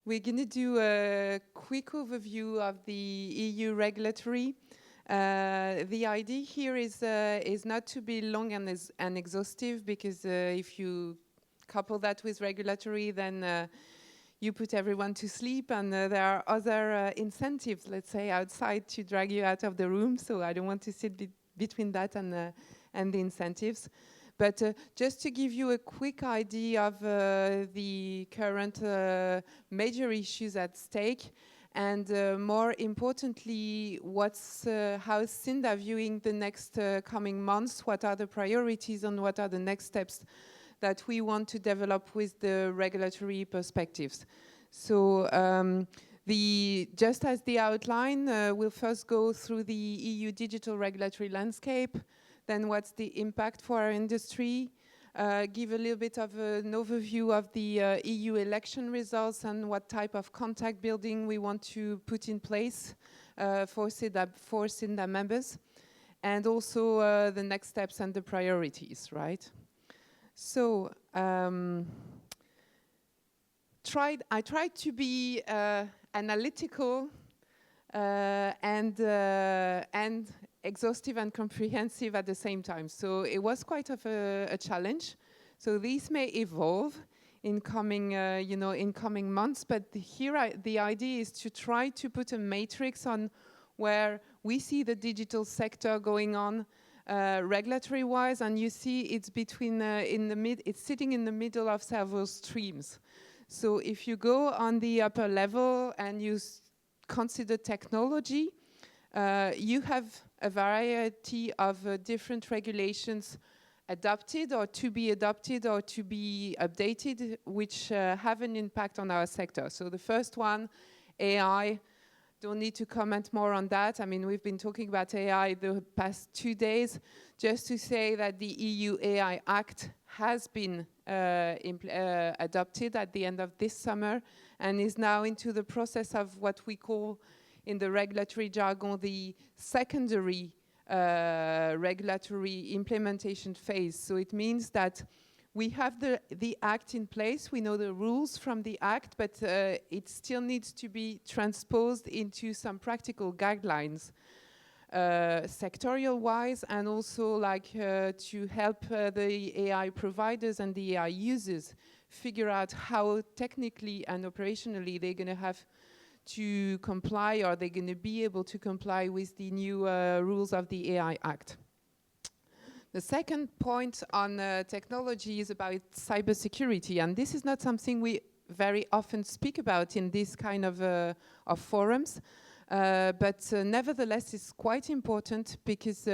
We're going to do a quick overview of the EU regulatory. The idea here is not to be long and exhaustive, because if you couple that with regulatory, then you put everyone to sleep, and there are other incentives, let's say, outside to drag you out of the room. So I don't want to sit between that and the incentives. But just to give you a quick idea of the current major issues at stake, and more importantly, how is Siinda viewing the next coming months? What are the priorities and what are the next steps that we want to develop with the regulatory perspectives? So just as the outline, we'll first go through the EU digital regulatory landscape, then what's the impact for our industry, give a little bit of an overview of the EU election results and what type of contact building we want to put in place for Siinda members, and also the next steps and the priorities, right? So I tried to be analytical and exhaustive and comprehensive at the same time. So it was quite of a challenge. So these may evolve in coming months. But here the idea is to try to put a matrix on where we see the digital sector going on regulatory-wise, and you see it's between it's sitting in the middle of several streams. So if you go on the upper level and you consider technology, you have a variety of different regulations adopted or to be updated, which have an impact on our sector. So the first one, AI, don't need to comment more on that. I mean, we've been talking about AI the past 2 days, just to say that the EU AI Act has been adopted at the end of this summer and is now into the process of what we call in the regulatory jargon the secondary regulatory implementation phase. So it means that we have the Act in place, we know the rules from the Act, but it still needs to be transposed into some practical guidelines, sectorial-wise, and also like to help the AI providers and the AI users figure out how technically and operationally they're going to have to comply, or they're going to be able to comply with the new rules of the AI Act. The second point on technology is about cybersecurity, and this is not something we very often speak about in this kind of forums, but nevertheless it's quite important, because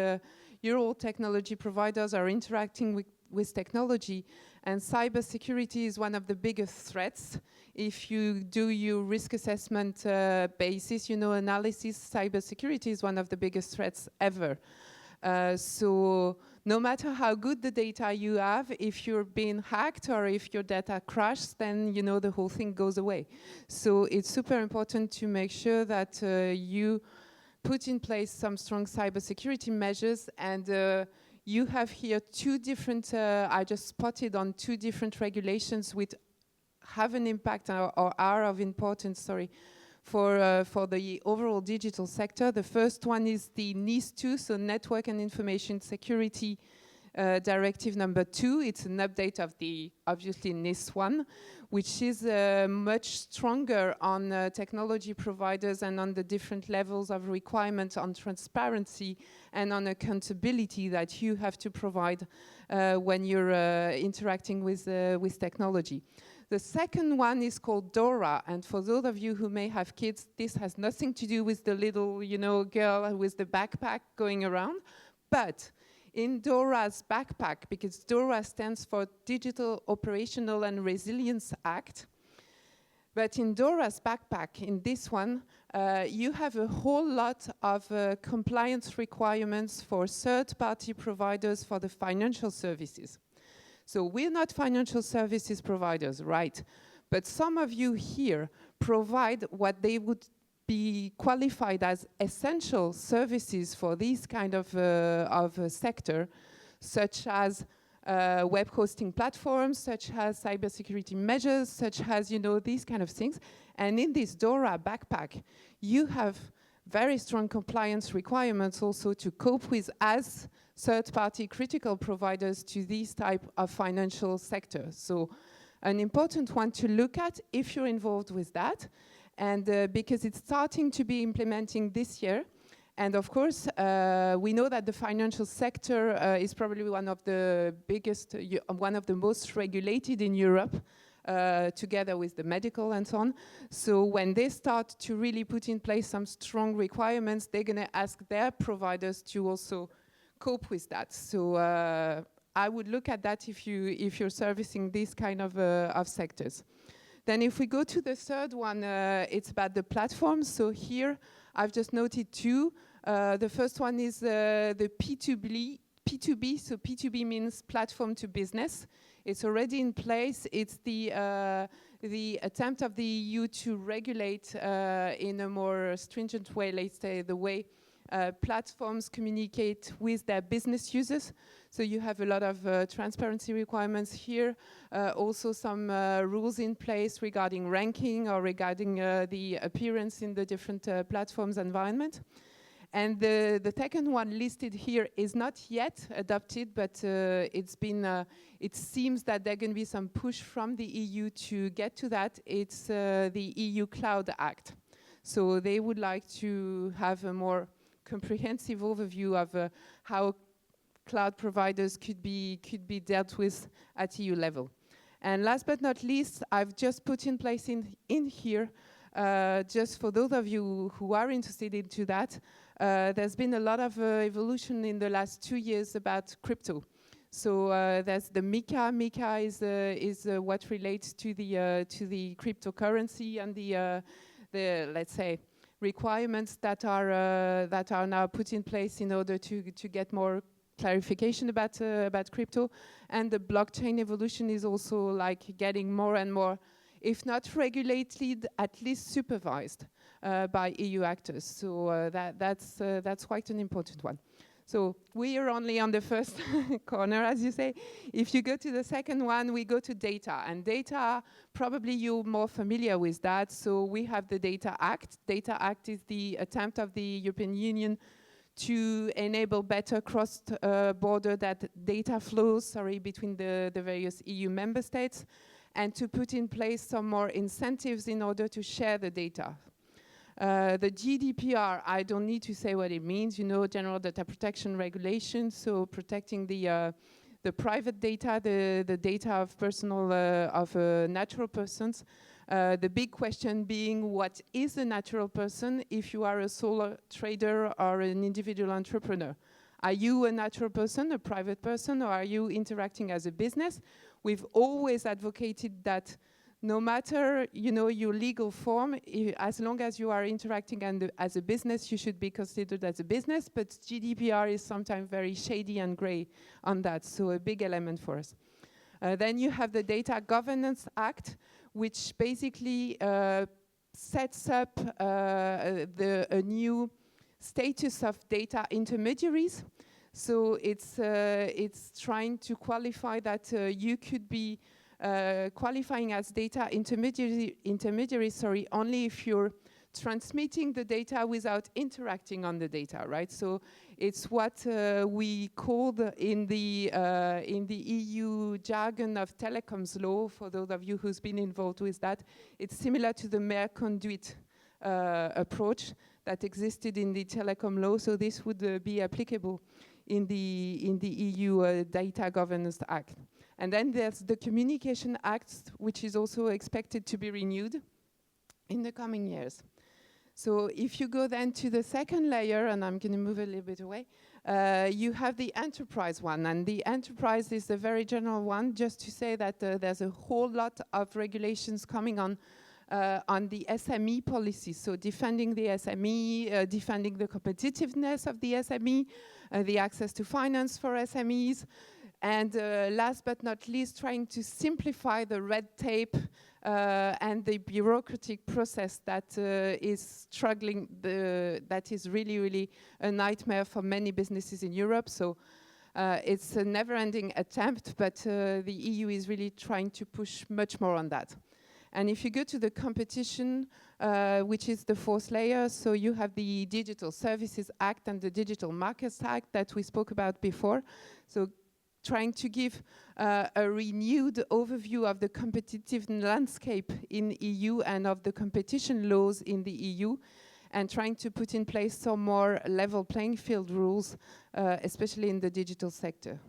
you're all technology providers are interacting with technology, and cybersecurity is one of the biggest threats. If you do your risk assessment basis, analysis, cybersecurity is one of the biggest threats ever. So no matter how good the data you have, if you're being hacked or if your data crashes, then the whole thing goes away. So it's super important to make sure that you put in place some strong cybersecurity measures, and you have here two different, I just spotted on 2 different regulations which have an impact or are of importance, for the overall digital sector. The first one is the NIS2, so Network and Information Security Directive number 2. It's an update of the, obviously, NIS1, which is much stronger on technology providers and on the different levels of requirement on transparency and on accountability that you have to provide when you're interacting with technology. The second one is called DORA, and for those of you who may have kids, this has nothing to do with the little, girl with the backpack going around, but in DORA's backpack, because DORA stands for Digital Operational and Resilience Act, but in DORA's backpack, in this one, you have a whole lot of compliance requirements for third-party providers for the financial services. So we're not financial services providers, right? But some of you here provide what they would be qualified as essential services for this kind of sector, such as web hosting platforms, such as cybersecurity measures, such as, you know, these kind of things. And in this DORA backpack, you have very strong compliance requirements also to cope with as third-party critical providers to these type of financial sectors. So an important one to look at if you're involved with that, and because it's starting to be implementing this year. And of course, we know that the financial sector is probably one of the biggest, one of the most regulated in Europe, together with the medical and so on. So when they start to really put in place some strong requirements, they're going to ask their providers to also cope with that. So I would look at that if you're servicing these kind of sectors. Then if we go to the third one, it's about the platforms. So here I've just noted two. The first one is the P2B. So P2B means platform to business. It's already in place. It's the attempt of the EU to regulate in a more stringent way, let's say, the way platforms communicate with their business users. So you have a lot of transparency requirements here, also some rules in place regarding ranking or regarding the appearance in the different platforms environment. And the second one listed here is not yet adopted, but it's been, it seems that there can be some push from the EU to get to that. It's the EU Cloud Act. So they would like to have a more comprehensive overview of how cloud providers could be dealt with at EU level. And last but not least, I've just put in place in here, just for those of you who are interested into that, there's been a lot of evolution in the last 2 years about crypto. So there's the MiCA. MiCA is what relates to the cryptocurrency and the let's say requirements that are now put in place in order to get more clarification about crypto. And the blockchain evolution is also like getting more and more, if not regulated, at least supervised by EU actors. So that's quite an important one. So we are only on the first corner, as you say. If you go to the second one, we go to data. And data, probably you're more familiar with that. So we have the Data Act. Data Act is the attempt of the European Union to enable better cross-border data flows, between the various EU member states, and to put in place some more incentives in order to share the data. The GDPR, I don't need to say what it means, you know, General Data Protection Regulation, so protecting the private data, the data of personal, of natural persons. The big question being, what is a natural person if you are a sole trader or an individual entrepreneur? Are you a natural person, a private person, or are you interacting as a business? We've always advocated that no matter, you know, your legal form, as long as you are interacting as a business, you should be considered as a business, but GDPR is sometimes very shady and gray on that, so a big element for us. Then you have the Data Governance Act, which basically sets up a new status of data intermediaries. So it's trying to qualify that you could be qualifying as data intermediary, only if you're transmitting the data without interacting on the data, right? So it's what we called in the EU jargon of telecoms law. For those of you who's been involved with that, it's similar to the mere conduit approach that existed in the telecom law. So this would be applicable in the EU Data Governance Act. And then there's the Communication Act, which is also expected to be renewed in the coming years. So if you go then to the second layer, and I'm going to move a little bit away, you have the enterprise one. And the enterprise is a very general one, just to say that there's a whole lot of regulations coming on the SME policy. So defending the SME, defending the competitiveness of the SME, the access to finance for SMEs, and last but not least, trying to simplify the red tape and the bureaucratic process that is struggling, that is really, really a nightmare for many businesses in Europe. So It's a never-ending attempt, but the EU is really trying to push much more on that. And if you go to the competition, which is the fourth layer, so you have the Digital Services Act and the Digital Markets Act that we spoke about before. So trying to give a renewed overview of the competitive landscape in EU and of the competition laws in the EU, and trying to put in place some more level playing field rules, especially in the digital sector.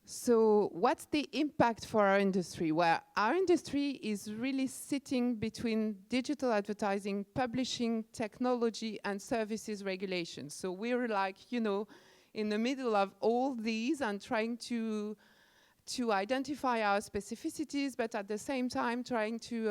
So what's the impact for our industry? Well, our industry is really sitting between digital advertising, publishing, technology, and services regulation. So we're like, you know, in the middle of all these and trying to identify our specificities, but at the same time trying to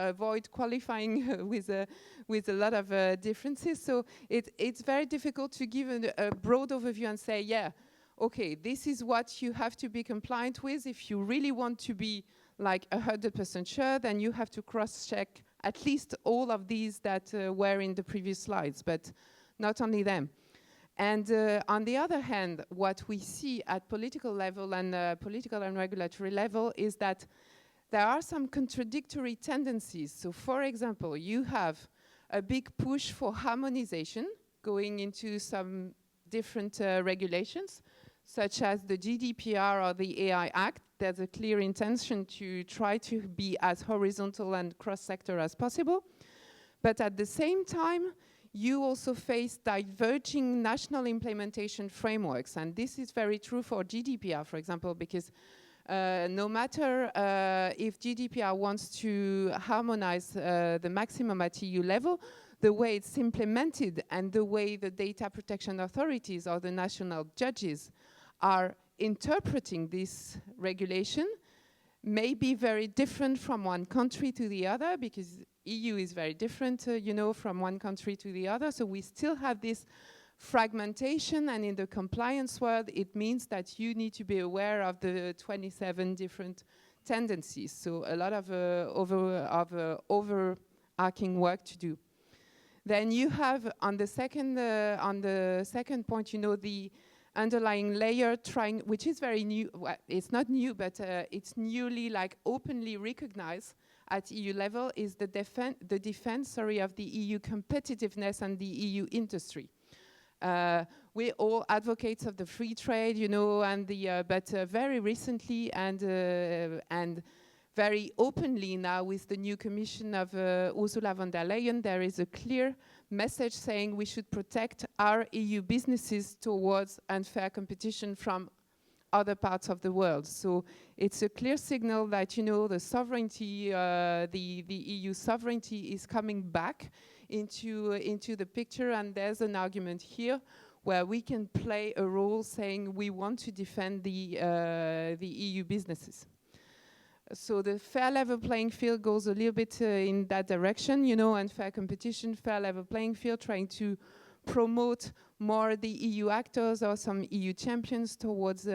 avoid qualifying with a lot of differences. So it's very difficult to give a broad overview and say, yeah, okay, this is what you have to be compliant with. If you really want to be like 100% sure, then you have to cross-check at least all of these that were in the previous slides, but not only them. And on the other hand, what we see at political level and political and regulatory level is that there are some contradictory tendencies. So for example, you have a big push for harmonization going into some different regulations, such as the GDPR or the AI Act. There's a clear intention to try to be as horizontal and cross-sector as possible. But at the same time, you also face diverging national implementation frameworks. And this is very true for GDPR, for example, because no matter if GDPR wants to harmonize the maximum at EU level, the way it's implemented and the way the data protection authorities or the national judges are interpreting this regulation may be very different from one country to the other, because EU is very different, you know, from one country to the other. So we still have this fragmentation, and in the compliance world, it means that you need to be aware of the 27 different tendencies. So a lot of overarching work to do. Then you have on the second point, you know, the underlying layer trying, which is very new. Well, it's not new, but it's newly like openly recognized at EU level, is the defense of the EU competitiveness and the EU industry. We're all advocates of the free trade, you know, and but very recently and very openly now with the new commission of Ursula von der Leyen, there is a clear message saying we should protect our EU businesses towards unfair competition from other parts of the world. So it's a clear signal that, you know, the sovereignty, the EU sovereignty is coming back into the picture, and there's an argument here where we can play a role saying we want to defend the EU businesses. So the fair level playing field goes a little bit in that direction, you know, unfair competition, fair level playing field, trying to promote more the EU actors or some EU champions towards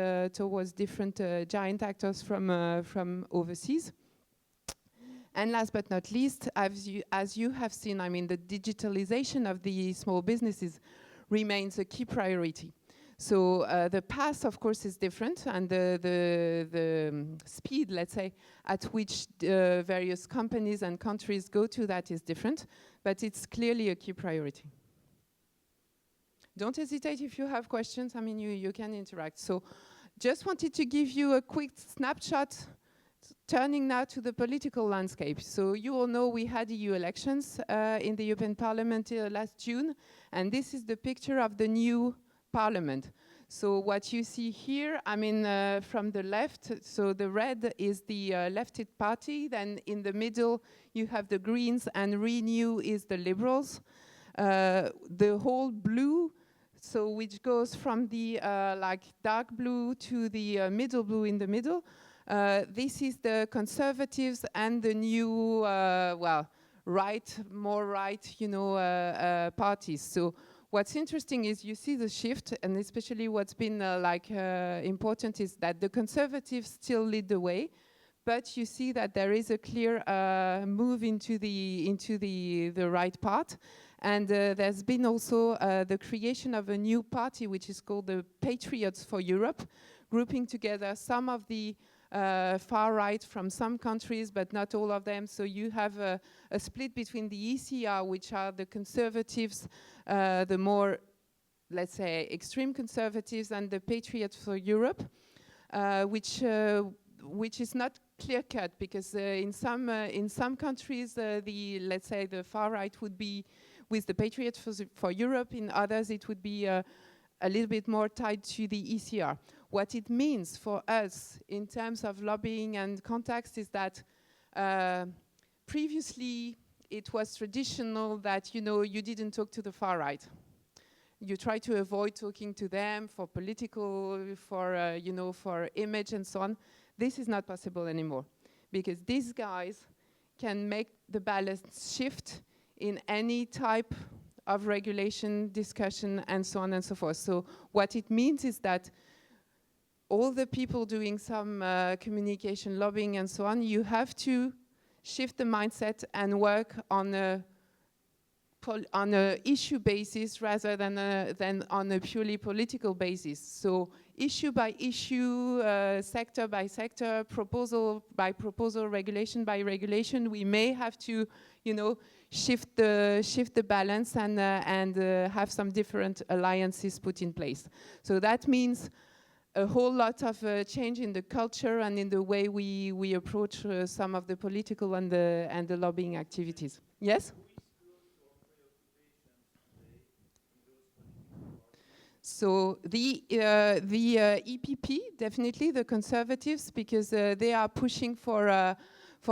different giant actors from overseas. And last but not least, as you have seen, I mean, the digitalization of the small businesses remains a key priority. So the path, of course, is different, and the speed, let's say, at which various companies and countries go to that is different, but it's clearly a key priority. Don't hesitate if you have questions. I mean, you can interact. So just wanted to give you a quick snapshot, turning now to the political landscape. So you all know we had EU elections in the European Parliament last June, and this is the picture of the new Parliament. So what you see here, I mean, from the left, so the red is the leftist party, then in the middle you have the Greens, and Renew is the Liberals. The whole blue, so which goes from the like dark blue to the middle blue in the middle, this is the Conservatives and the new, well, right, more right, you know, parties. So what's interesting is you see the shift, and especially what's been important is that the Conservatives still lead the way, but you see that there is a clear move into the right path, And there's been also the creation of a new party, which is called the Patriots for Europe, grouping together some of the far right from some countries, but not all of them. So you have a split between the ECR, which are the conservatives, the more, let's say, extreme conservatives, and the Patriots for Europe, which is not clear-cut, because in some countries, let's say the far right would be with the Patriots for Europe. In others, it would be a little bit more tied to the ECR. What it means for us in terms of lobbying and contacts is that previously it was traditional that, you know, you didn't talk to the far right. You try to avoid talking to them for political, for you know, for image and so on. This is not possible anymore, because these guys can make the balance shift in any type of regulation, discussion, and so on and so forth. So what it means is that all the people doing some communication, lobbying, and so on, you have to shift the mindset and work on a issue basis rather than on a purely political basis. So issue by issue, sector by sector, proposal by proposal, regulation by regulation, we may have to, you know, shift the balance and have some different alliances put in place. So that means a whole lot of change in the culture and in the way we approach some of the political and the lobbying activities. Yes? So the EPP, definitely the Conservatives, because they are pushing for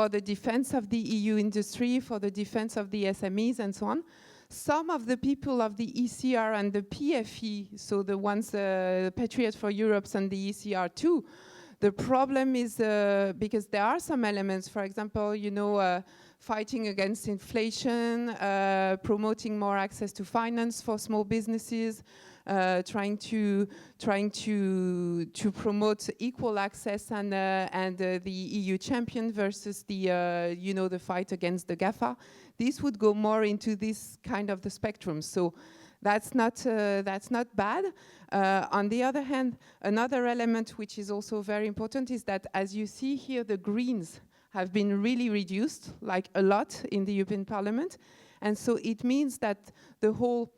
the defense of the EU industry, for the defense of the SMEs and so on. Some of the people of the ECR and the PFE, so the ones, Patriot for Europe and the ECR too, the problem is because there are some elements, for example, you know, fighting against inflation, promoting more access to finance for small businesses, trying to promote equal access and the EU champion versus the you know, the fight against the GAFA. This would go more into this kind of the spectrum. So that's not bad. On the other hand, another element which is also very important is that, as you see here, the Greens have been really reduced, like a lot in the European Parliament. And so it means that the whole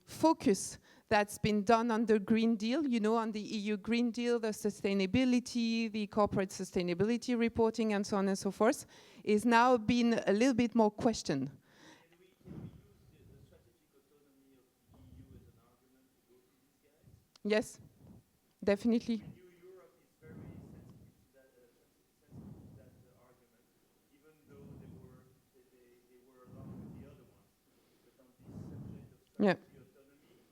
focus that's been done on the Green Deal, you know, on the EU Green Deal, the sustainability, the corporate sustainability reporting, and so on and so forth, is now being a little bit more questioned. Can we use the strategic autonomy of the EU as an argument to go to these guys? Yes, definitely. Europe is very sensitive to that argument, even though they were along with the other ones. But on this subject of strategic autonomy,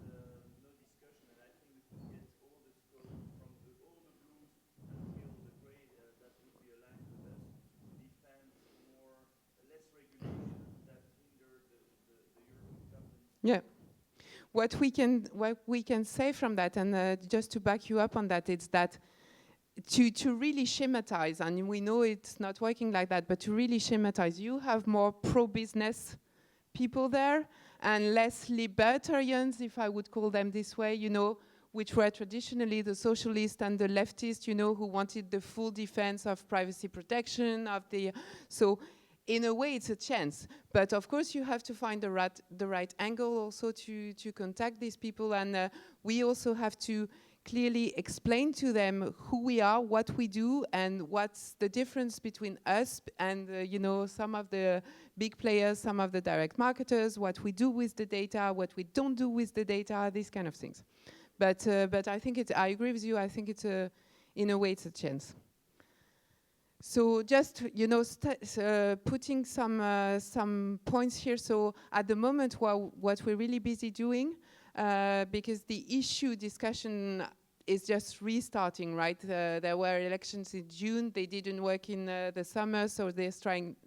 there's no discussion, and I think we could get all the scope from all the blues until the grey that would be aligned with us to defend less regulation that hinder the European companies. Yeah. What we can say from that, and just to back you up on that, it's that to really schematize, and we know it's not working like that, but to really schematize, you have more pro-business people there and less libertarians, if I would call them this way, you know, which were traditionally the socialists and the leftists, you know, who wanted the full defense of privacy protection, so in a way, it's a chance. But of course, you have to find the right angle also to contact these people. And we also have to clearly explain to them who we are, what we do, and what's the difference between us and, you know, some of the big players, some of the direct marketers, what we do with the data, what we don't do with the data, these kind of things. But I think I agree with you. I think in a way, it's a chance. So just, you know, putting some points here. So at the moment, what we're really busy doing, because the issue discussion is just restarting, right? There were elections in June. They didn't work in the summer, so they're starting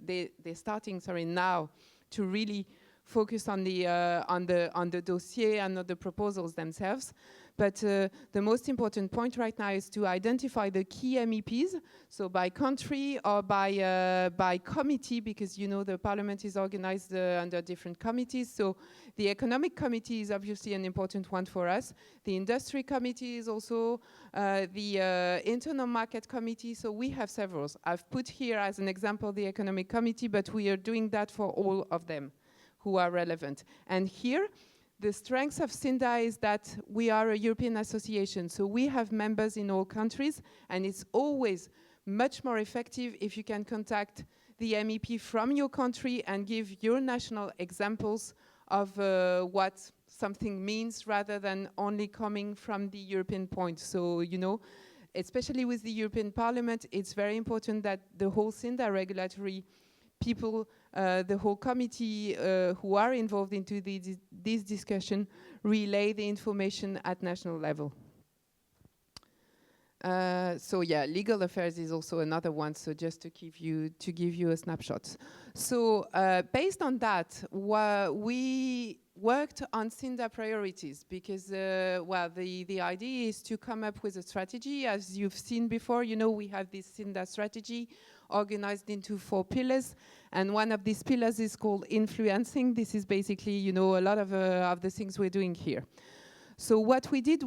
now to really focus on the dossier and on the proposals themselves. But the most important point right now is to identify the key MEPs, so by country or by committee, because you know the parliament is organized under different committees. So the economic committee is obviously an important one for us. The industry committee is also the internal market committee. So we have several. I've put here as an example the economic committee, but we are doing that for all of them who are relevant. And here, the strength of Siinda is that we are a European association, so we have members in all countries, and it's always much more effective if you can contact the MEP from your country and give your national examples of what something means rather than only coming from the European point. So, you know, especially with the European Parliament, it's very important that the whole Siinda regulatory people, the whole committee who are involved into this discussion relay the information at national level. So yeah, legal affairs is also another one. So just to give you a snapshot. So based on that, we worked on Siinda priorities because well, the idea is to come up with a strategy. As you've seen before, you know, we have this Siinda strategy organized into 4 pillars, and one of these pillars is called influencing. This is basically, you know, a lot of the things we're doing here. So what we did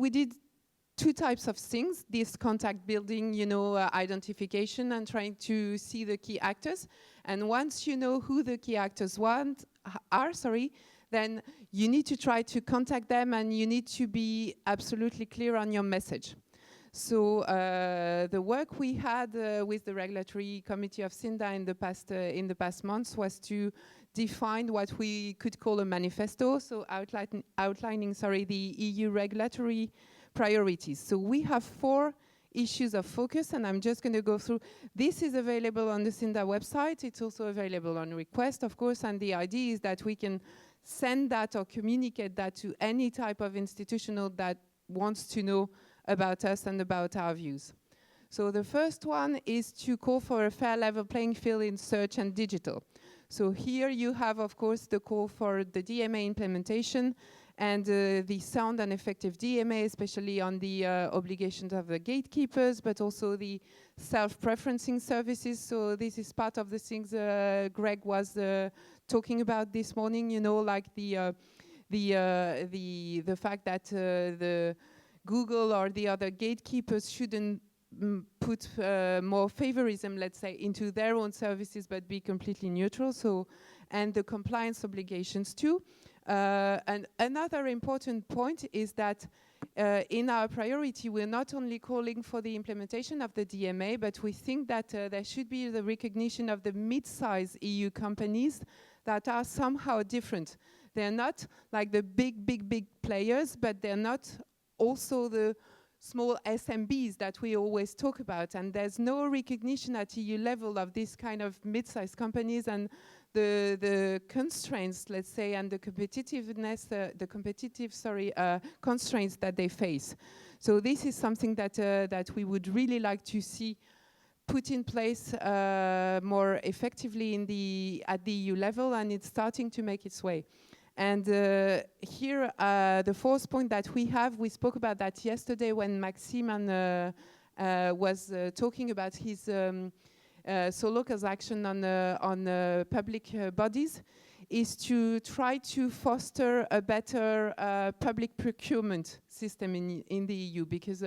2 types of things: this contact building, you know, identification and trying to see the key actors. And once you know who the key actors are, then you need to try to contact them, and you need to be absolutely clear on your message. So the work we had with the regulatory committee of Siinda in the past months was to define what we could call a manifesto, so outlining the EU regulatory priorities. So we have 4 issues of focus, and I'm just going to go through. This is available on the Siinda website. It's also available on request, of course, and the idea is that we can send that or communicate that to any type of institutional that wants to know about us and about our views. So the first one is to call for a fair level playing field in search and digital. So here you have, of course, the call for the DMA implementation and the sound and effective DMA, especially on the obligations of the gatekeepers, but also the self-preferencing services. So this is part of the things Greg was talking about this morning, you know, like the fact that the Google or the other gatekeepers shouldn't put more favorism, let's say, into their own services, but be completely neutral. So, and the compliance obligations too. And another important point is that in our priority, we're not only calling for the implementation of the DMA, but we think that there should be the recognition of the mid-size EU companies that are somehow different. They're not like the big players, but they're not also the small SMBs that we always talk about. And there's no recognition at EU level of this kind of mid-sized companies and the constraints, let's say, and the competitiveness, constraints that they face. So this is something that we would really like to see put in place more effectively at the EU level, and it's starting to make its way. And here, the 4th point that we spoke about that yesterday when Maxime was talking about his Soloca's action on public bodies, is to try to foster a better public procurement system in the EU, because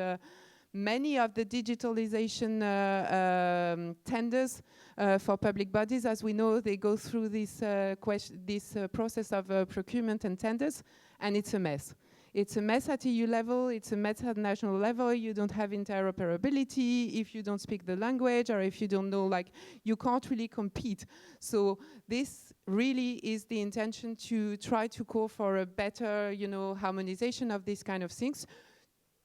many of the digitalization tenders for public bodies, as we know, they go through this process of procurement and tenders, and it's a mess. It's a mess at EU level, it's a mess at national level. You don't have interoperability if you don't speak the language, or if you don't know, like, you can't really compete. So this really is the intention, to try to call for a better, you know, harmonization of these kind of things,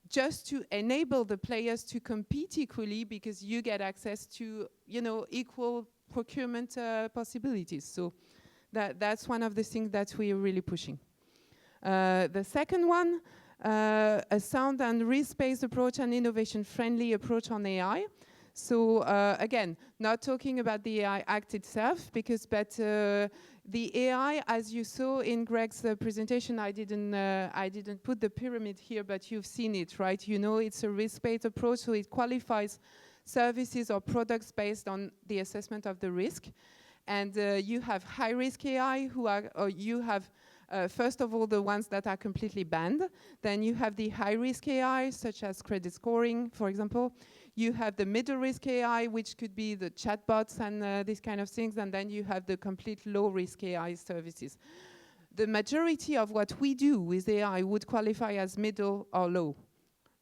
just to enable the players to compete equally, because you get access to, you know, equal procurement possibilities. So that's one of the things that we are really pushing. The second one, a sound and risk-based approach and innovation-friendly approach on AI. So again, not talking about the AI Act itself, but the AI, as you saw in Greg's presentation, I didn't put the pyramid here, but you've seen it, right? You know, it's a risk-based approach, so it qualifies services or products based on the assessment of the risk. And you have high-risk AI, you have first of all, the ones that are completely banned. Then you have the high-risk AI, such as credit scoring, for example. You have the middle-risk AI, which could be the chatbots and these kind of things. And then you have the complete low-risk AI services. The majority of what we do with AI would qualify as middle or low,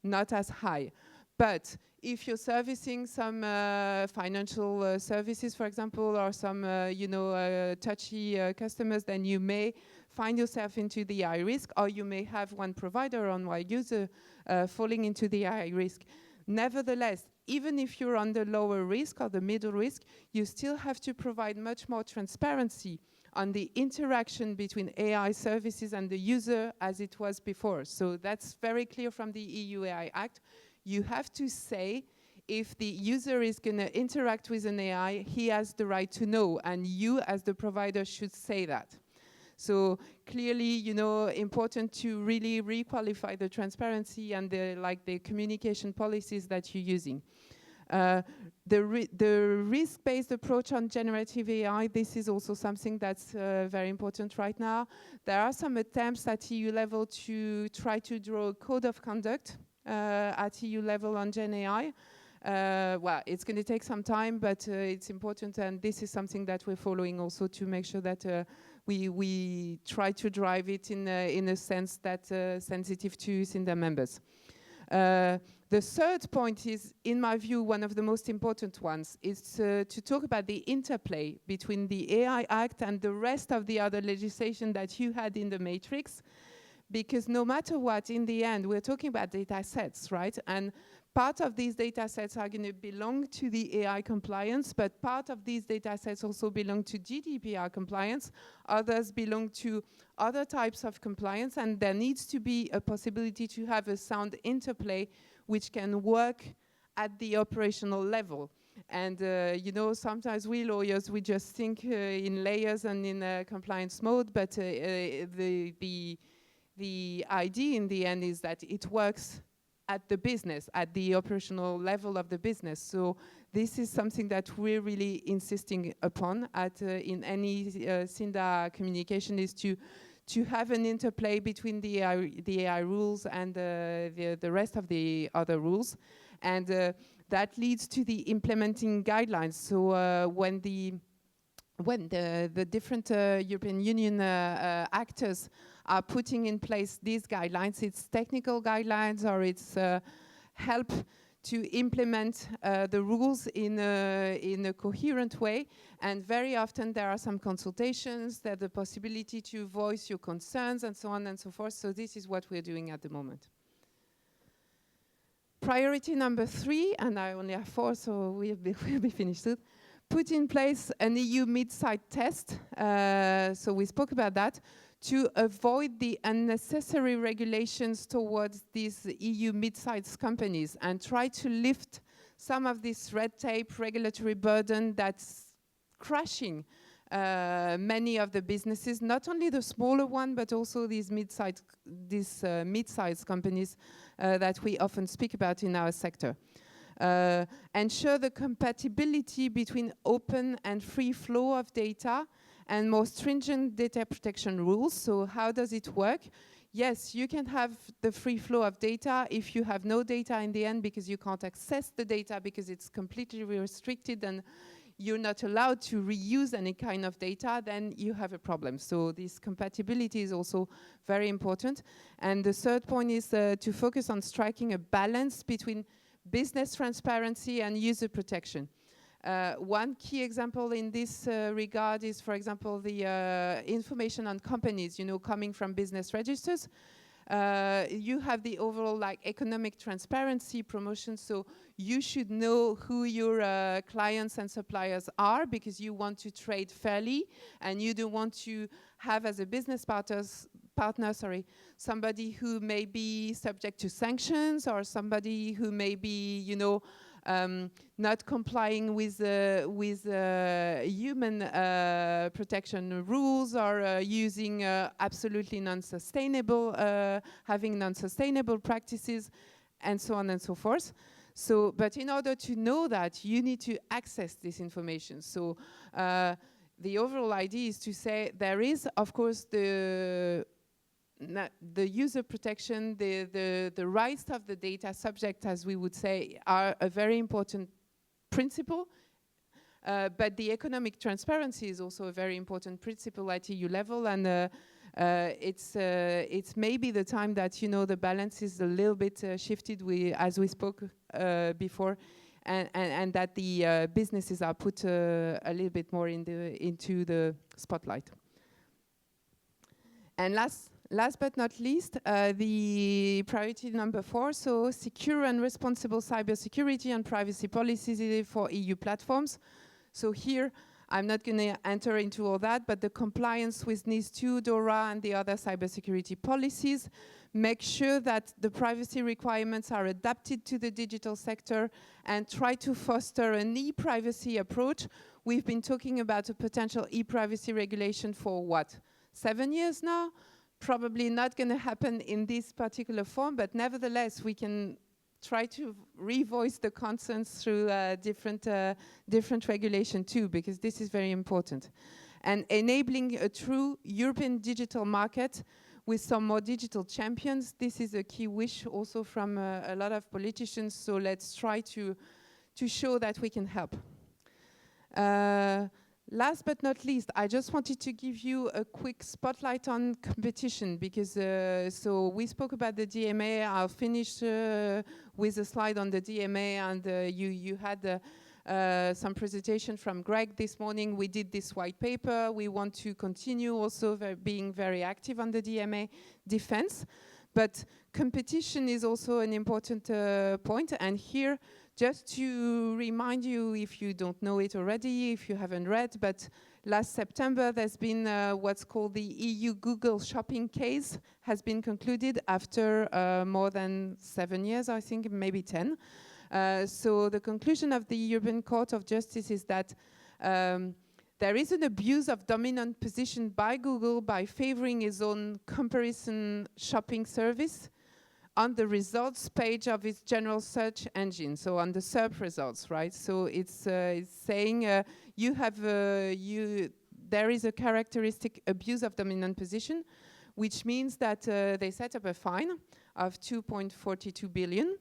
not as high. But if you're servicing some financial services, for example, or some touchy customers, then you may find yourself into the high risk, or you may have one provider or one user falling into the high risk. Nevertheless, even if you're on the lower risk or the middle risk, you still have to provide much more transparency on the interaction between AI services and the user as it was before. So that's very clear from the EU AI Act. You have to say if the user is going to interact with an AI, he has the right to know, and you as the provider should say that. So clearly, you know, important to really requalify the transparency and the communication policies that you're using. The risk-based approach on generative AI, this is also something that's very important right now. There are some attempts at EU level to try to draw a code of conduct at EU level on Gen AI. Well, it's going to take some time, but it's important, and this is something that we're following also to make sure that we try to drive it in a sense that's sensitive to Siinda members. The third point is, in my view, one of the most important ones, is to talk about the interplay between the AI Act and the rest of the other legislation that you had in the matrix. Because no matter what, in the end, we're talking about data sets, right? And part of these data sets are going to belong to the AI compliance, but part of these data sets also belong to GDPR compliance. Others belong to other types of compliance, and there needs to be a possibility to have a sound interplay which can work at the operational level. And you know, sometimes we lawyers, we just think in layers and in compliance mode, but the idea in the end is that it works at the business, at the operational level of the business. So this is something that we're really insisting upon in any Siinda communication, is to have an interplay between the AI rules and the rest of the other rules. And that leads to the implementing guidelines. So when the different European Union actors are putting in place these guidelines, it's technical guidelines or it's help to implement the rules in a coherent way. And very often there are some consultations, there's the possibility to voice your concerns and so on and so forth. So this is what we're doing at the moment. Priority number 3, and I only have 4, so we'll be finished soon. Put in place an EU mid-site test, so we spoke about that, to avoid the unnecessary regulations towards these EU mid-sized companies and try to lift some of this red tape, regulatory burden that's crushing many of the businesses, not only the smaller one, but also these mid-sized companies that we often speak about in our sector. Ensure the compatibility between open and free flow of data and more stringent data protection rules. So how does it work? Yes, you can have the free flow of data if you have no data in the end because you can't access the data because it's completely restricted and you're not allowed to reuse any kind of data, then you have a problem. So this compatibility is also very important. And the third point is to focus on striking a balance between business transparency and user protection. One key example in this regard is, for example, the information on companies, you know, coming from business registers. You have the overall economic transparency promotion, so you should know who your clients and suppliers are because you want to trade fairly and you don't want to have as a business partner, somebody who may be subject to sanctions or somebody who may be, you know, not complying with human protection rules, or using absolutely non-sustainable, having non-sustainable practices, and so on and so forth. So, but in order to know that, you need to access this information. So the overall idea is to say there is, of course, the user protection, the rights of the data subject, as we would say, are a very important principle. But the economic transparency is also a very important principle at EU level, and it's maybe the time that, you know, the balance is a little bit shifted, as we spoke before, and that the businesses are put a little bit more into the spotlight. And last but not least, the priority number 4, so secure and responsible cybersecurity and privacy policies for EU platforms. So here, I'm not going to enter into all that, but the compliance with NIS2, DORA, and the other cybersecurity policies, make sure that the privacy requirements are adapted to the digital sector, and try to foster an e-privacy approach. We've been talking about a potential e-privacy regulation for what, 7 years now? Probably not going to happen in this particular form, but nevertheless, we can try to revoice the concerns through different regulation too, because this is very important. And enabling a true European digital market with some more digital champions, this is a key wish also from a lot of politicians, so let's try to show that we can help. Last but not least, I just wanted to give you a quick spotlight on competition, because so we spoke about the DMA. I'll finish with a slide on the DMA, and you had some presentation from Greg this morning. We did this white paper. We want to continue also being very active on the DMA defense, but competition is also an important point, and here, just to remind you, if you don't know it already, if you haven't read, but last September there's been what's called the EU Google shopping case, has been concluded after more than 7 years, I think, maybe 10. So the conclusion of the European Court of Justice is that there is an abuse of dominant position by Google by favoring its own comparison shopping service on the results page of its general search engine, so on the SERP results, right? So it's saying there is a characteristic abuse of dominant position, which means that they set up a fine of 2.42 billion.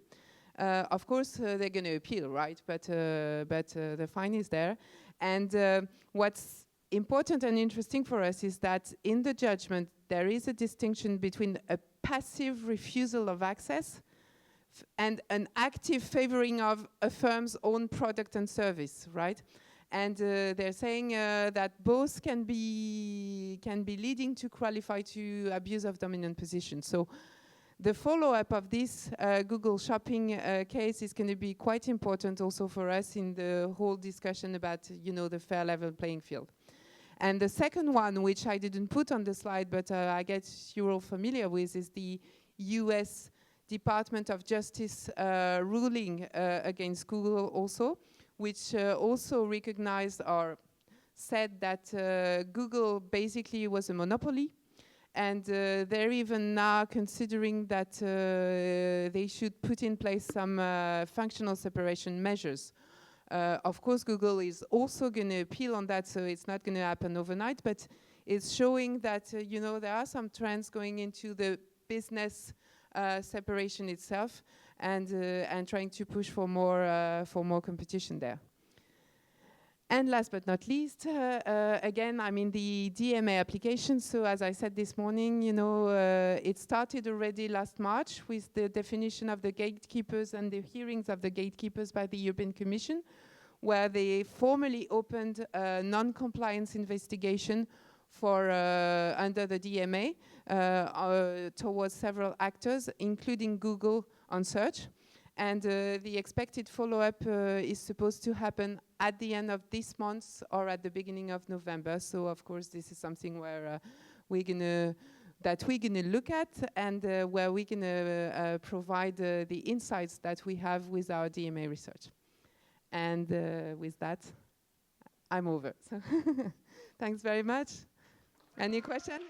Of course, they're going to appeal, right? But the fine is there. And what's important and interesting for us is that in the judgment, there is a distinction between a passive refusal of access and an active favoring of a firm's own product and service, right? And they're saying that both can be leading to qualify to abuse of dominant position. So the follow-up of this Google shopping case is going to be quite important also for us in the whole discussion about, you know, the fair level playing field. And the second one, which I didn't put on the slide, but I guess you're all familiar with, is the US Department of Justice ruling against Google also, which also recognized or said that Google basically was a monopoly, and they're even now considering that they should put in place some functional separation measures. Of course, Google is also going to appeal on that, so it's not going to happen overnight, but it's showing that you know, there are some trends going into the business separation itself, and trying to push for more competition there. And last but not least, again, I mean the DMA application. So as I said this morning, you know, it started already last March with the definition of the gatekeepers and the hearings of the gatekeepers by the European Commission, where they formally opened a non-compliance investigation for under the DMA towards several actors, including Google on search. And the expected follow-up is supposed to happen at the end of this month or at the beginning of November. So of course this is something where we're gonna look at, and where we're gonna provide the insights that we have with our DMA research. And with that, I'm over. So thanks very much. Any question?